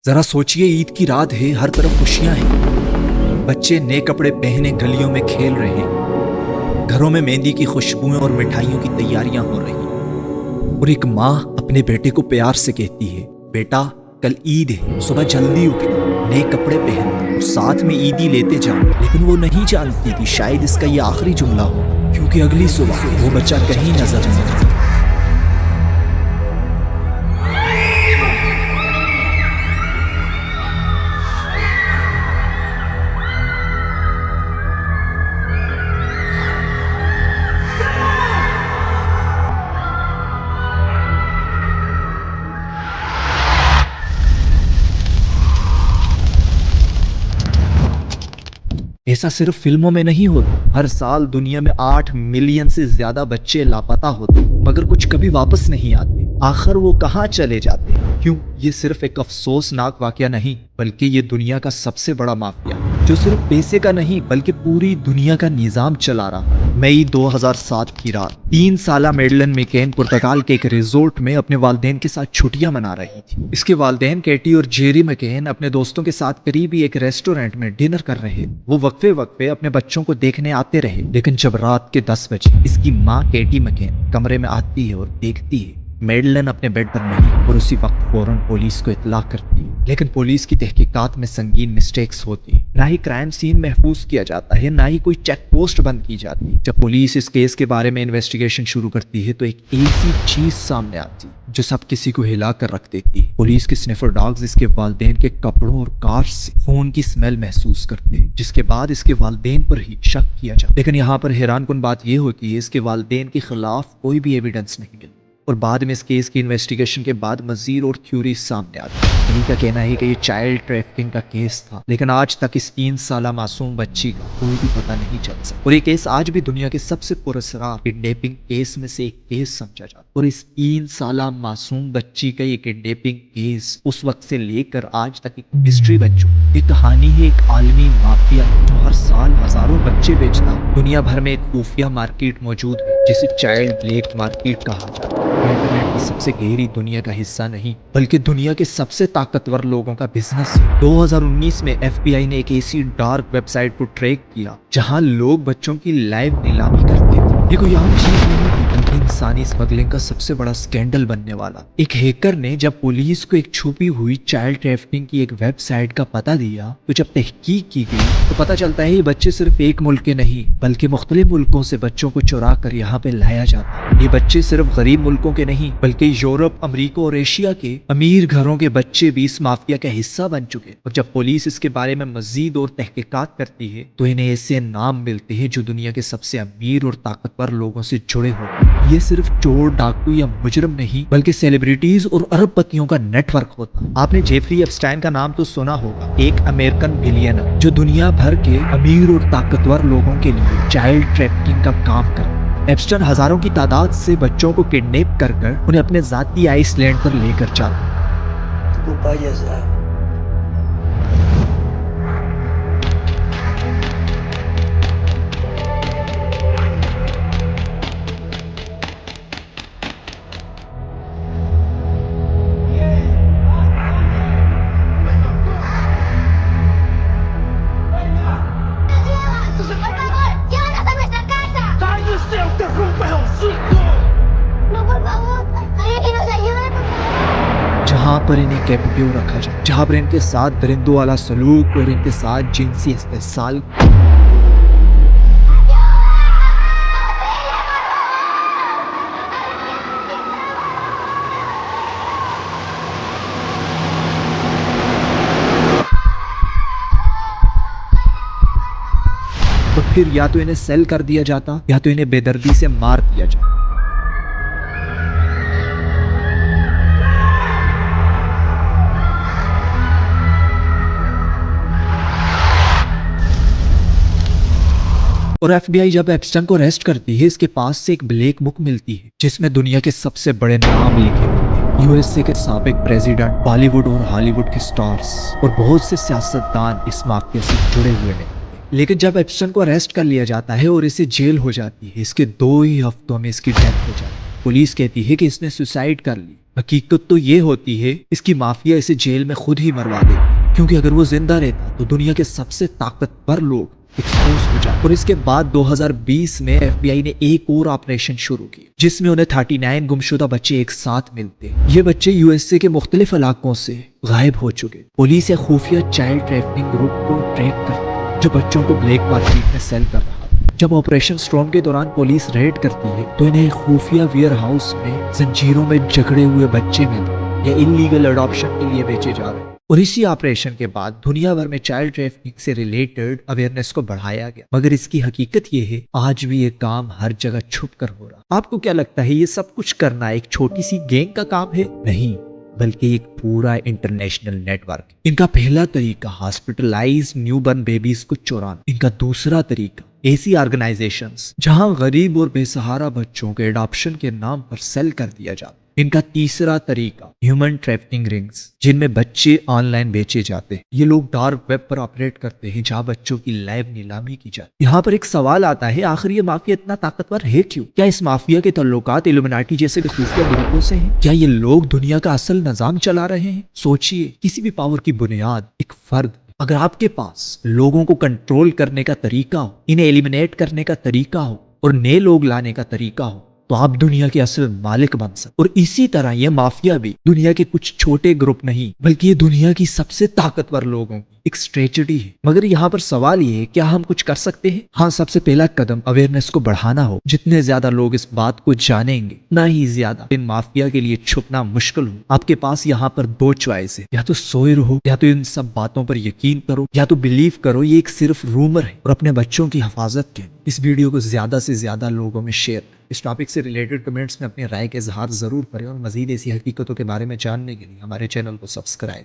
जरा सोचिए, ईद की रात है, हर तरफ खुशियां हैं। बच्चे नए कपड़े पहने गलियों में खेल रहे हैं। घरों में मेहंदी की खुशबुएं और मिठाइयों की तैयारियां हो रही हैं। और एक माँ अपने बेटे को प्यार से कहती है, बेटा कल ईद है, सुबह जल्दी उठना, नए कपड़े पहनना और साथ में ईदी लेते जाना। लेकिन वो नहीं जानती कि शायद इसका ये आखिरी जुमला हो, क्योंकि अगली सुबह वो बच्चा कहीं नजर नहीं आता। ऐसा सिर्फ फिल्मों में नहीं होता। हर साल दुनिया में 8 मिलियन से ज्यादा बच्चे लापता होते, मगर कुछ कभी वापस नहीं आते। आखिर वो कहाँ चले जाते हैं? क्यों? ये सिर्फ एक अफसोसनाक वाकया नहीं, बल्कि ये दुनिया का सबसे बड़ा माफिया, जो सिर्फ पैसे का नहीं बल्कि पूरी दुनिया का निजाम चला रहा है। मई 2007 की रात 3 साला मेडलन मैकेन पुर्तगाल के एक रिजोर्ट में अपने वालिदैन के साथ छुट्टियां मना रही थी। इसके वालिदैन कैटी और जेरी मैकेन अपने दोस्तों के साथ करीबी एक रेस्टोरेंट में डिनर कर रहे। वो वक्फे वक्फे अपने बच्चों को देखने आते रहे, लेकिन जब रात के 10 बजे इसकी माँ कैटी मैकेन कमरे में आती है और देखती है मेडलन अपने बेड पर नहीं, और उसी वक्त फौरन पुलिस को इत्तला करती है। लेकिन पुलिस की तहकीकात में संगीन मिस्टेक्स होती है। ना ही क्राइम सीन महफूज किया जाता है, ना ही कोई चेक पोस्ट बंद की जाती है। जब पुलिस इस केस के बारे में इन्वेस्टिगेशन शुरू करती है तो एक ऐसी चीज सामने आती है जो सब किसी को हिला कर रख देती है। पुलिस के स्निफर डॉग्स इसके वालिदैन के कपड़ों और कार से खून की स्मेल महसूस करते हैं, जिसके बाद इसके वालिदैन पर ही शक किया जाता है। लेकिन यहाँ पर हैरानकुन बात यह होती है, इसके वालिदैन के खिलाफ कोई भी एविडेंस नहीं मिलता। और बाद में इस केस की इन्वेस्टिगेशन के बाद मजीद और थ्योरी सामने आती है। इन्हीं का कहना है कि ये चाइल्ड ट्रैफिकिंग का केस था, लेकिन आज तक इस 3 साला मासूम बच्ची का कोई भी पता नहीं चल सका। और ये केस आज भी दुनिया के सबसे पुरस्कार किडनैपिंग केस में से एक केस समझा जाता है। और इस 3 साला मासूम बच्ची का ये किडनैपिंग केस उस वक्त से लेकर आज तक एक मिस्ट्री बन चुकी। ये कहानी है एक आलमी माफिया जो हर साल हजारों बच्चे बेचता। दुनिया भर में एक खुफिया मार्केट मौजूद है जिसे चाइल्ड ब्लैक मार्केट कहा जाता है। इंटरनेट की सबसे गहरी दुनिया का हिस्सा नहीं, बल्कि दुनिया के सबसे ताकतवर लोगों का बिजनेस है। 2019 में FBI ने एक ऐसी डार्क वेबसाइट को ट्रैक किया जहां लोग बच्चों की लाइव नीलामी करते थे। ये कोई आम चीज नहीं थी, बल्कि इंसानी स्मगलिंग का सबसे बड़ा स्कैंडल बनने वाला। एक हैकर ने जब पुलिस को एक छुपी हुई चाइल्ड ट्रैफिकिंग की एक वेबसाइट का पता दिया, तो जब तहकीक की गई तो पता चलता है ये बच्चे सिर्फ एक मुल्क के नहीं, बल्कि मुख्तलिफ मुल्कों से बच्चों को चुरा कर यहाँ पे लाया जाता है। ये बच्चे सिर्फ गरीब मुल्कों के नहीं, बल्कि यूरोप, अमेरिका और एशिया के अमीर घरों के बच्चे भी इस माफिया का हिस्सा बन चुके। और जब पुलिस इसके बारे में मजीद और तहकीकात करती है तो इन्हें ऐसे नाम मिलते हैं जो दुनिया के सबसे अमीर और ताकतवर लोगों से जुड़े होते हैं। ये सिर्फ चोर, डाकू या मुजरिम नहीं, बल्कि सेलिब्रिटीज और अरबपतियों का नेटवर्क होता है। आपने जेफरी एप्स्टाइन का नाम तो सुना होगा, एक अमेरिकन बिलियनर जो दुनिया भर के अमीर और ताकतवर लोगों के लिए चाइल्ड ट्रैफिकिंग का काम करता है। एप्स्टाइन हजारों की तादाद से बच्चों को किडनैप कर उन्हें अपने जाती आइसलैंड पर लेकर जाता है। Tu payaso. Por favor, llévanos a nuestra casa. ¡Cállese o te rompe el hocico! No, por favor, alguien que nos ayude, por favor. जहाँ पर इन्हें कैप्टिव रखा जाए, जहाँ पर इनके साथ दरिंदों वाला सलूक और इनके साथ जिनसी इस्तेसाल। तो फिर या तो इन्हें सेल कर दिया जाता या तो इन्हें बेदर्दी से मार दिया जाता। और FBI जब एप्स्टाइन को अरेस्ट करती है, इसके पास से एक ब्लैक बुक मिलती है जिसमें दुनिया के सबसे बड़े नाम लिखे होते हैं। USA के साबिक प्रेसिडेंट, बॉलीवुड और हॉलीवुड के स्टार्स और बहुत से सियासतदान इस माफिया से जुड़े हुए हैं। लेकिन जब एप्स्टाइन को अरेस्ट कर लिया जाता है और इसे जेल हो जाती है, इसके 2 ही हफ्तों में इसकी डेथ हो जाती है। पुलिस कहती है कि इसने सुसाइड कर ली, हकीकत तो ये होती है इसकी माफिया इसे जेल में खुद ही मरवा दे, क्योंकि अगर वो जिंदा रहता तो दुनिया के सबसे ताकतवर लोग एक्सपोज हो जाते। और इसके बाद 2020 में FBI ने एक और ऑपरेशन शुरू किया जिसमें उन्हें 39 गुमशुदा बच्चे एक साथ मिलते। ये बच्चे USA के मुख्तलिफ इलाकों से गायब हो चुके। पुलिस एक खुफिया चाइल्ड ट्रैफिकिंग ग्रुप को ट्रैक करती जो बच्चों को ब्लैक मार्केट में सेल कर रहा। जब ऑपरेशन स्टॉर्म के दौरान पुलिस रेड करती है तो इन्हें एक खुफिया वेयर हाउस में जंजीरों में जकड़े हुए बच्चे मिलते या इलीगल अडॉप्शन के लिए बेचे जा रहे। और इसी ऑपरेशन के बाद दुनिया भर में चाइल्ड ट्रैफिकिंग से रिलेटेड अवेयरनेस को बढ़ाया गया। मगर इसकी हकीकत ये है आज भी ये काम हर जगह छुप कर हो रहा। आपको क्या लगता है ये सब कुछ करना एक छोटी सी गैंग का काम है? नहीं, बल्कि एक पूरा इंटरनेशनल नेटवर्क। इनका पहला तरीका हॉस्पिटलाइज न्यूबॉर्न बेबीज को चुराना। इनका दूसरा तरीका ऐसी ऑर्गेनाइजेशंस जहां गरीब और बेसहारा बच्चों के एडॉप्शन के नाम पर सेल कर दिया जाता। इनका तीसरा तरीका ह्यूमन ट्रैफिकिंग रिंग्स जिनमें बच्चे ऑनलाइन बेचे जाते हैं। ये लोग डार्क वेब पर ऑपरेट करते हैं जहां बच्चों की लाइव नीलामी की जाती है। यहाँ पर एक सवाल आता है, आखिर ये माफिया इतना ताकतवर है क्यों? क्या इस माफिया के ताल्लुकात इल्यूमिनाटी जैसे खुफिया ग्रुपों से हैं? क्या ये लोग दुनिया का असल निजाम चला रहे हैं? सोचिए, किसी भी पावर की बुनियाद एक फर्द। अगर आपके पास लोगों को कंट्रोल करने का तरीका हो, इन्हें एलिमिनेट करने का तरीका हो और नए लोग लाने का तरीका हो तो आप दुनिया के असल मालिक बन सकते। और इसी तरह यह माफिया भी दुनिया के कुछ छोटे ग्रुप नहीं बल्कि ये दुनिया की सबसे ताकतवर लोगों की एक स्ट्रेटजी है। मगर यहाँ पर सवाल ये है, क्या हम कुछ कर सकते हैं? हाँ, सबसे पहला कदम अवेयरनेस को बढ़ाना हो। जितने ज्यादा लोग इस बात को जानेंगे ना ही ज्यादा इन माफिया के लिए छुपना मुश्किल हो। आपके पास यहाँ पर दो चॉइस है, या तो सोए रहो, या तो इन सब बातों पर यकीन करो, या तो बिलीव करो ये एक सिर्फ रूमर है और अपने बच्चों की हिफाजत के। इस वीडियो को ज्यादा से ज्यादा लोगों में शेयर। इस टॉपिक से रिलेटेड कमेंट्स में अपनी राय का इजहार जरूर करें और मजीद ऐसी हकीकतों के बारे में जानने के लिए हमारे चैनल को सब्सक्राइब